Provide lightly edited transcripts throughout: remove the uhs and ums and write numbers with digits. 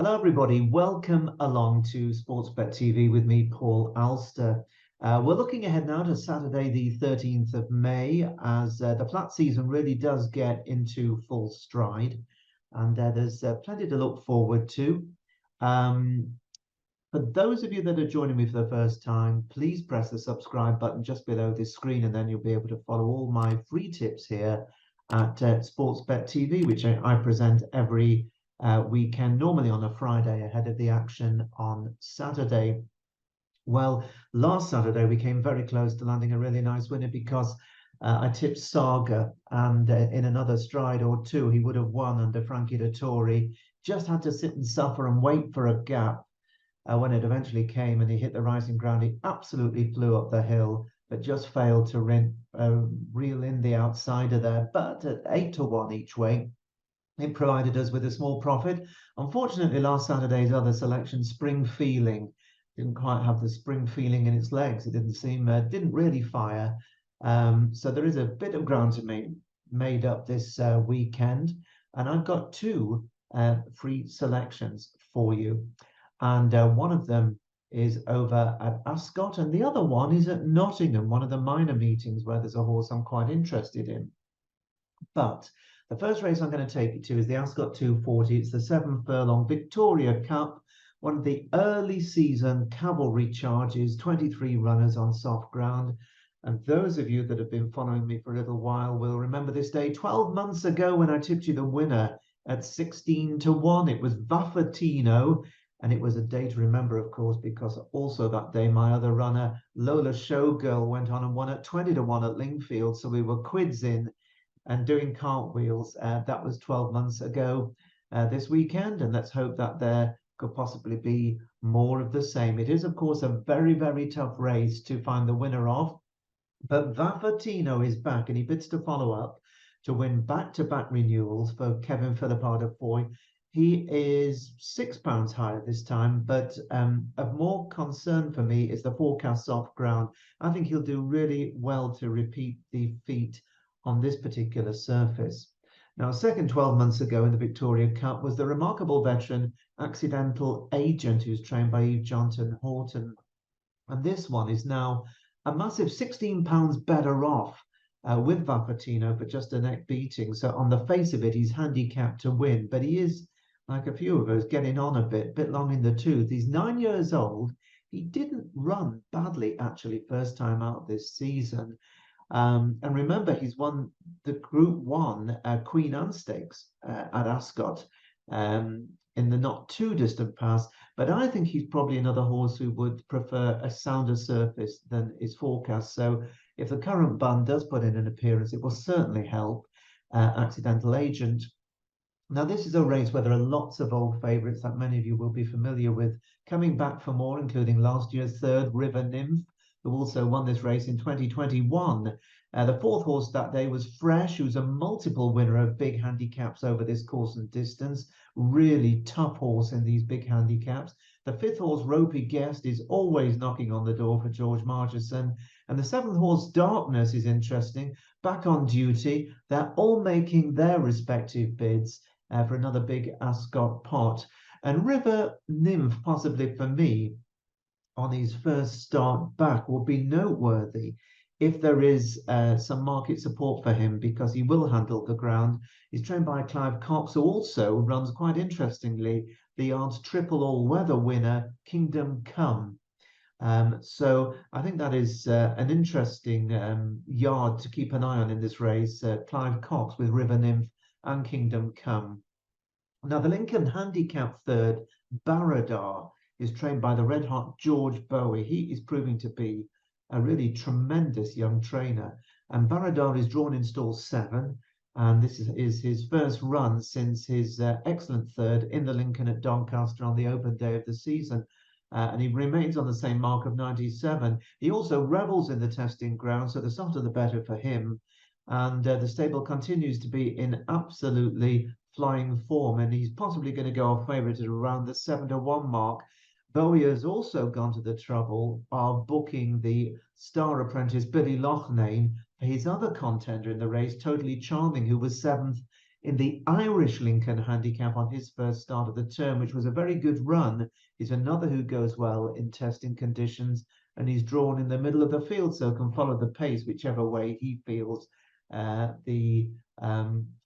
Hello, everybody. Welcome along to Sportsbet TV with me, Paul Alster. We're looking ahead now to Saturday, the 13th of May, as the flat season really does get into full stride. And there's plenty to look forward to. For those of you that are joining me for the first time, please press the subscribe button just below this screen, and then you'll be able to follow all my free tips here at Sportsbet TV, which I present every weekend, normally on a Friday ahead of the action on Saturday. Well, last Saturday we came very close to landing a really nice winner because I tipped Saga, and in another stride or two he would have won under Frankie Dettori. Just had to sit and suffer and wait for a gap. When it eventually came and he hit the rising ground, he absolutely flew up the hill, but just failed to reel in the outsider there. But at 8-1 each way, it provided us with a small profit. Unfortunately, last Saturday's other selection, Spring Feeling, didn't quite have the spring feeling in its legs. It didn't really fire. So there is a bit of ground to be made up this weekend. And I've got two free selections for you. And one of them is over at Ascot, and the other one is at Nottingham, one of the minor meetings where there's a horse I'm quite interested in. But the first race I'm going to take you to is the Ascot 240. It's the 7-furlong Victoria Cup, one of the early season cavalry charges, 23 runners on soft ground. And those of you that have been following me for a little while will remember this day 12 months ago when I tipped you the winner at 16-1. It was Vafortino. And it was a day to remember, of course, because also that day my other runner, Lola Showgirl, went on and won at 20-1 at Lingfield. So we were quids in and doing cartwheels. That was 12 months ago this weekend. And let's hope that there could possibly be more of the same. It is, of course, a very, very tough race to find the winner of. But Vafortino is back, and he bids to follow up to win back-to-back renewals for Kevin Philippard of Foy. He is £6 higher this time, but of more concern for me is the forecast soft ground. I think he'll do really well to repeat the feat on this particular surface. Now, second 12 months ago in the Victoria Cup was the remarkable veteran Accidental Agent, who's trained by Eve Johnson Horton. And this one is now a massive £16 better off with Vafortino, but just a neck beating. So on the face of it, he's handicapped to win, but he is, like a few of us, getting on a bit long in the tooth. He's 9 years old. He didn't run badly, actually, first time out this season. And remember, he's won the Group 1 Queen Anne Stakes at Ascot in the not too distant past. But I think he's probably another horse who would prefer a sounder surface than is forecast. So if the current bun does put in an appearance, it will certainly help Accidental Agent. Now, this is a race where there are lots of old favourites that many of you will be familiar with coming back for more, including last year's third, River Nymph, who also won this race in 2021. The fourth horse that day was Fresh, who's a multiple winner of big handicaps over this course and distance. Really tough horse in these big handicaps. The fifth horse, Ropey Guest, is always knocking on the door for George Margeson. And the seventh horse, Darkness, is interesting. Back on duty. They're all making their respective bids for another big Ascot pot. And River Nymph, possibly for me, on his first start back, will be noteworthy if there is some market support for him, because he will handle the ground. He's trained by Clive Cox, who also runs, quite interestingly, the yard's triple all-weather winner, Kingdom Come. So I think that is an interesting yard to keep an eye on in this race, Clive Cox with River Nymph and Kingdom Come. Now, the Lincoln Handicap third, Barnaviddaun, is trained by the red-hot George Bowie. He is proving to be a really tremendous young trainer. And Barnaviddaun is drawn in stall 7, and this is his first run since his excellent third in the Lincoln at Doncaster on the open day of the season. And he remains on the same mark of 97. He also revels in the testing ground, so the softer the better for him. And the stable continues to be in absolutely flying form, and he's possibly going to go off favourite at around the 7-1 mark. Bowie has also gone to the trouble of booking the star apprentice Billy Loughnane for his other contender in the race, Totally Charming, who was 7th In the Irish Lincoln handicap on his first start of the term, which was a very good run, he's another who goes well in testing conditions, and he's drawn in the middle of the field, so can follow the pace whichever way he feels the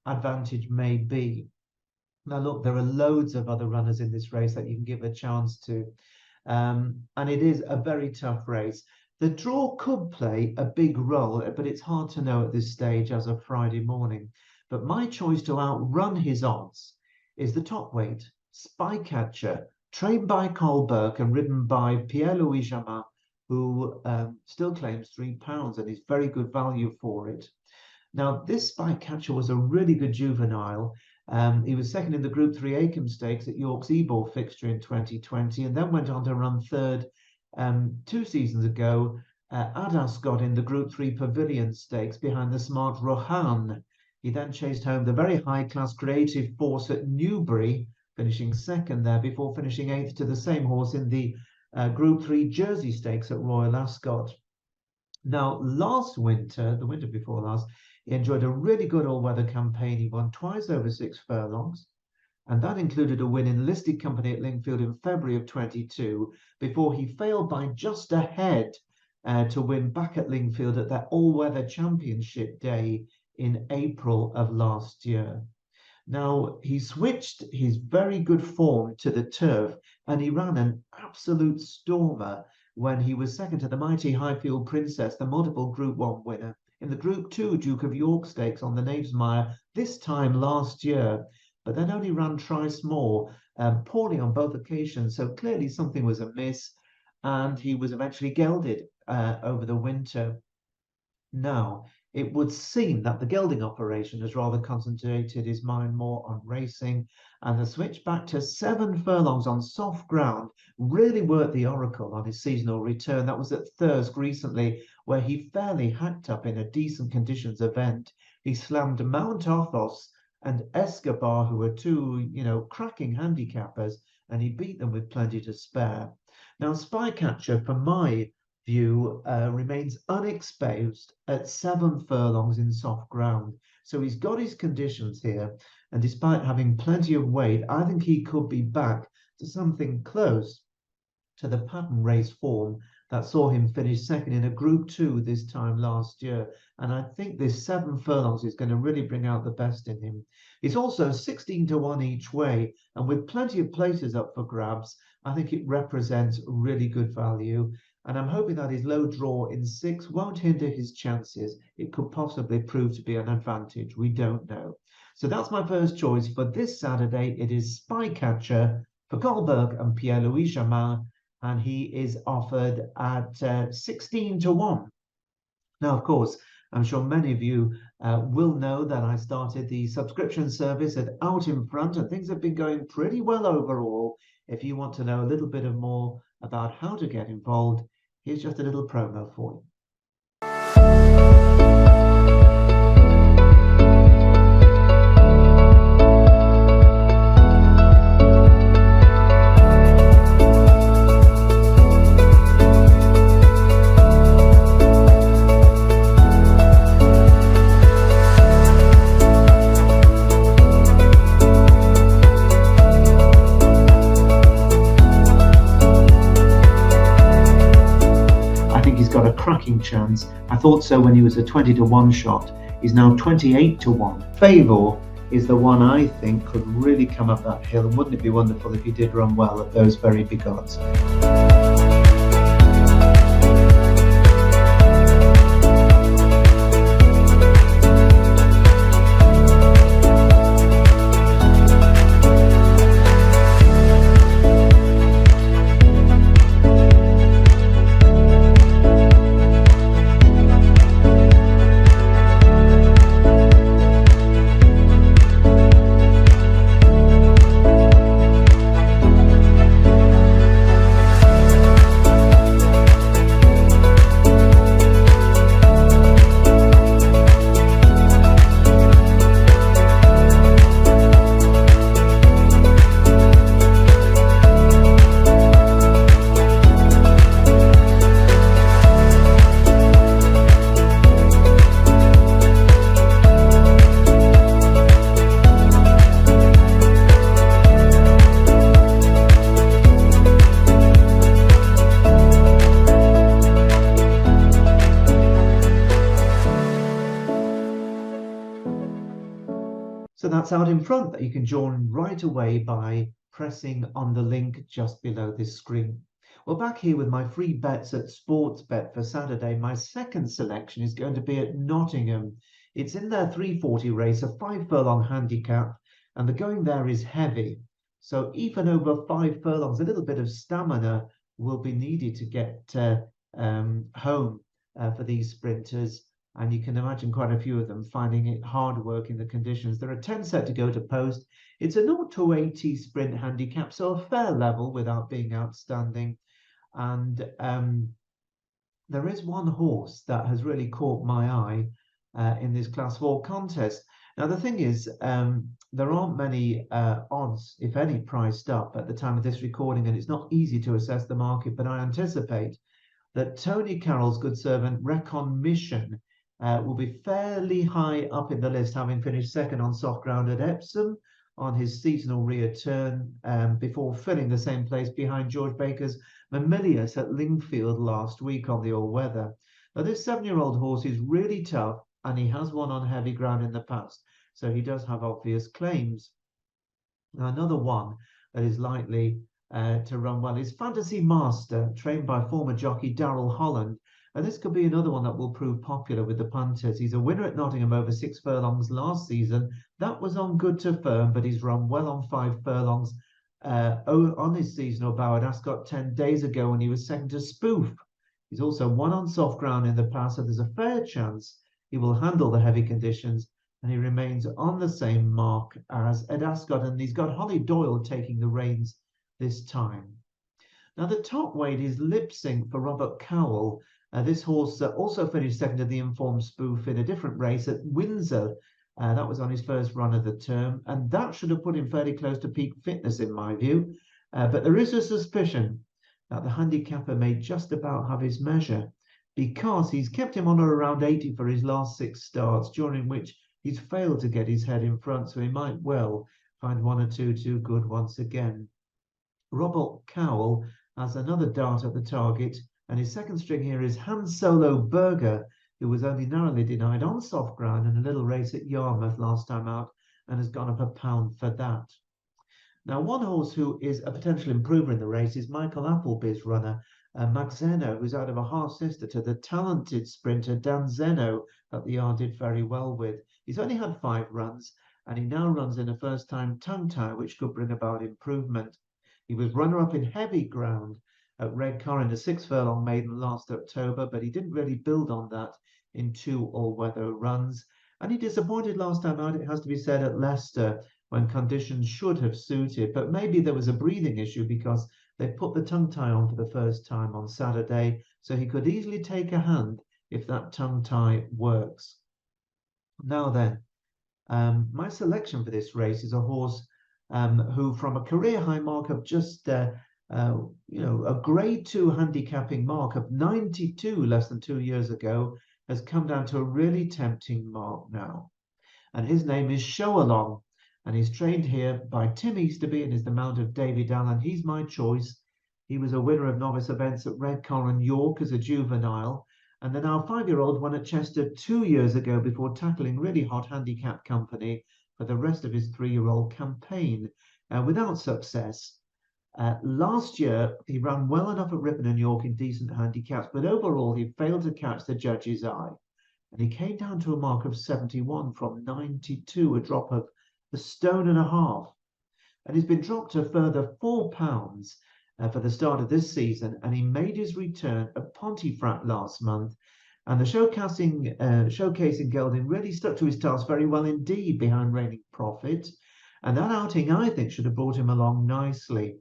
advantage may be. Now, look, there are loads of other runners in this race that you can give a chance to. And it is a very tough race. The draw could play a big role, but it's hard to know at this stage as of Friday morning. But my choice to outrun his odds is the top weight, Spycatcher, trained by Colberg and ridden by Pierre-Louis Jamin, who still claims £3 and is very good value for it. Now, this Spycatcher was a really good juvenile. He was second in the Group 3 Acomb Stakes at York's Ebor fixture in 2020, and then went on to run third 2 seasons ago at Ascot in the Group 3 Pavilion Stakes behind the smart Rohan. He then chased home the very high-class Creative Force at Newbury, finishing second there before finishing 8th to the same horse in the Group 3 Jersey Stakes at Royal Ascot. Now, last winter, the winter before last, he enjoyed a really good all-weather campaign. He won twice over 6 furlongs, and that included a win in listed company at Lingfield in February of 22, before he failed by just a head to win back at Lingfield at their all-weather championship day in April of last year. Now, he switched his very good form to the turf, and he ran an absolute stormer when he was second to the mighty Highfield Princess, the multiple Group 1 winner, in the Group 2 Duke of York Stakes on the Knavesmire this time last year, but then only ran tri-small, poorly on both occasions, so clearly something was amiss, and he was eventually gelded over the winter. Now, it would seem that the gelding operation has rather concentrated his mind more on racing, and the switch back to 7 furlongs on soft ground really worked the oracle on his seasonal return. That was at Thirsk recently, where he fairly hacked up in a decent conditions event. He slammed Mount Athos and Escobar, who were 2, cracking handicappers, and he beat them with plenty to spare. Now, Spycatcher, for my view, remains unexposed at 7 furlongs in soft ground. So he's got his conditions here, and despite having plenty of weight, I think he could be back to something close to the pattern race form that saw him finish second in a Group 2 this time last year. And I think this 7 furlongs is going to really bring out the best in him. He's also 16 to 1 each way, and with plenty of places up for grabs, I think it represents really good value. And I'm hoping that his low draw in 6 won't hinder his chances. It could possibly prove to be an advantage. We don't know. So that's my first choice for this Saturday. It is Spycatcher for Colberg and Pierre-Louis Jamin, and he is offered at 16 to 1. Now, of course, I'm sure many of you will know that I started the subscription service at Out in Front, and things have been going pretty well overall. If you want to know a little bit more about how to get involved, here's just a little promo for you. Cracking chance. I thought so when he was a 20 to 1 shot. He's now 28 to 1. Favor is the one I think could really come up that hill, and wouldn't it be wonderful if he did run well at those very big odds? So that's out in front that you can join right away by pressing on the link just below this screen. Well, back here with my free bets at Sportsbet for Saturday, my second selection is going to be at Nottingham. It's in their 340 race, a 5 furlong handicap, and the going there is heavy. So even over 5 furlongs, a little bit of stamina will be needed to get home for these sprinters. And you can imagine quite a few of them finding it hard work in the conditions. There are 10 set to go to post. It's a 0 to 80 sprint handicap, so a fair level without being outstanding. And there is one horse that has really caught my eye in this Class 4 contest. Now, the thing is, there aren't many odds, if any, priced up at the time of this recording, and it's not easy to assess the market, but I anticipate that Tony Carroll's good servant, Recon will be fairly high up in the list, having finished second on soft ground at Epsom on his seasonal return before filling the same place behind George Baker's Mamilius at Lingfield last week on the all-weather. Now, this 7-year-old horse is really tough, and he has won on heavy ground in the past, so he does have obvious claims. Now, another one that is likely to run well is Fantasy Master, trained by former jockey Darrell Holland. And this could be another one that will prove popular with the punters. He's a winner at Nottingham over 6 furlongs last season. That was on good to firm, but he's run well on 5 furlongs on his seasonal bow at Ascot 10 days ago when he was second to Spoof. He's also won on soft ground in the past, so there's a fair chance he will handle the heavy conditions, and he remains on the same mark as at Ascot, and he's got Holly Doyle taking the reins this time. Now, the top weight is Lip Sync for Robert Cowell. This horse also finished second to the informed Spoof in a different race at Windsor. That was on his first run of the term, and that should have put him fairly close to peak fitness, in my view. But there is a suspicion that the handicapper may just about have his measure, because he's kept him on or around 80 for his last 6 starts, during which he's failed to get his head in front, so he might well find 1 or 2 too good once again. Robert Cowell has another dart at the target, and his second string here is Han Solo Berger, who was only narrowly denied on soft ground in a little race at Yarmouth last time out and has gone up a pound for that. Now, one horse who is a potential improver in the race is Michael Appleby's runner, Max Zeno, who's out of a half-sister to the talented sprinter Dan Zeno that the yard did very well with. He's only had 5 runs, and he now runs in a first-time tongue tie, which could bring about improvement. He was runner-up in heavy ground at Redcar in a 6 furlong maiden last October, but he didn't really build on that in 2 all-weather runs. And he disappointed last time out, it has to be said, at Leicester, when conditions should have suited. But maybe there was a breathing issue because they put the tongue tie on for the first time on Saturday, so he could easily take a hand if that tongue tie works. Now then, my selection for this race is a horse who, from a career high mark of just a grade 2 handicapping mark of 92 less than 2 years ago, has come down to a really tempting mark now. And his name is Show Along, and he's trained here by Tim Easterby and is the mount of David Allen. He's my choice. He was a winner of novice events at Redcar and York as a juvenile, and the now 5-year-old won at Chester 2 years ago before tackling really hot handicap company for the rest of his 3-year-old campaign without success. Last year, he ran well enough at Ripon and York in decent handicaps, but overall he failed to catch the judge's eye. And he came down to a mark of 71 from 92, a drop of a stone and a half. And he's been dropped a further £4 for the start of this season, and he made his return at Pontefract last month. And the showcasing gelding really stuck to his task very well indeed behind Reigning Prophet. And that outing, I think, should have brought him along nicely.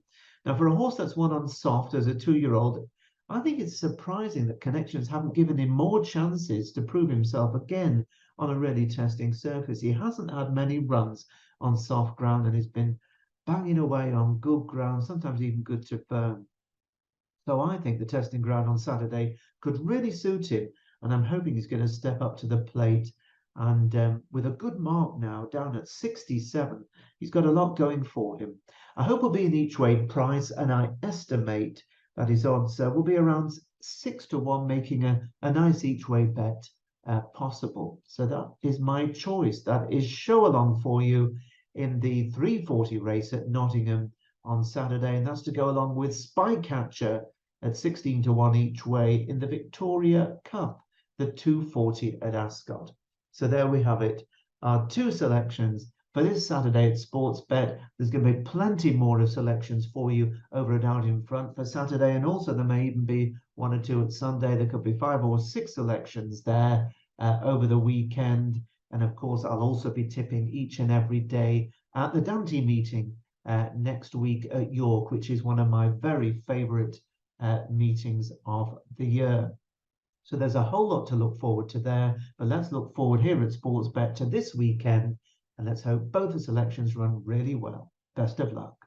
Now, for a horse that's won on soft as a 2-year-old, I think it's surprising that connections haven't given him more chances to prove himself again on a really testing surface. He hasn't had many runs on soft ground and has been banging away on good ground, sometimes even good to firm. So I think the testing ground on Saturday could really suit him, and I'm hoping he's going to step up to the plate. And with a good mark now, down at 67, he's got a lot going for him. I hope he'll be an each-way price, and I estimate that his odds will be around 6 to 1, making a nice each-way bet possible. So that is my choice. That is show along for you in the 340 race at Nottingham on Saturday, and that's to go along with Spycatcher at 16 to 1 each way in the Victoria Cup, the 240 at Ascot. So there we have it. Our two selections for this Saturday at Sportsbet. There's going to be plenty more of selections for you over and out in front for Saturday, and also there may even be one or two at Sunday. There could be 5 or 6 selections there over the weekend. And of course, I'll also be tipping each and every day at the Dante meeting next week at York, which is one of my very favourite meetings of the year. So there's a whole lot to look forward to there, but let's look forward here at Sportsbet to this weekend, and let's hope both the selections run really well. Best of luck.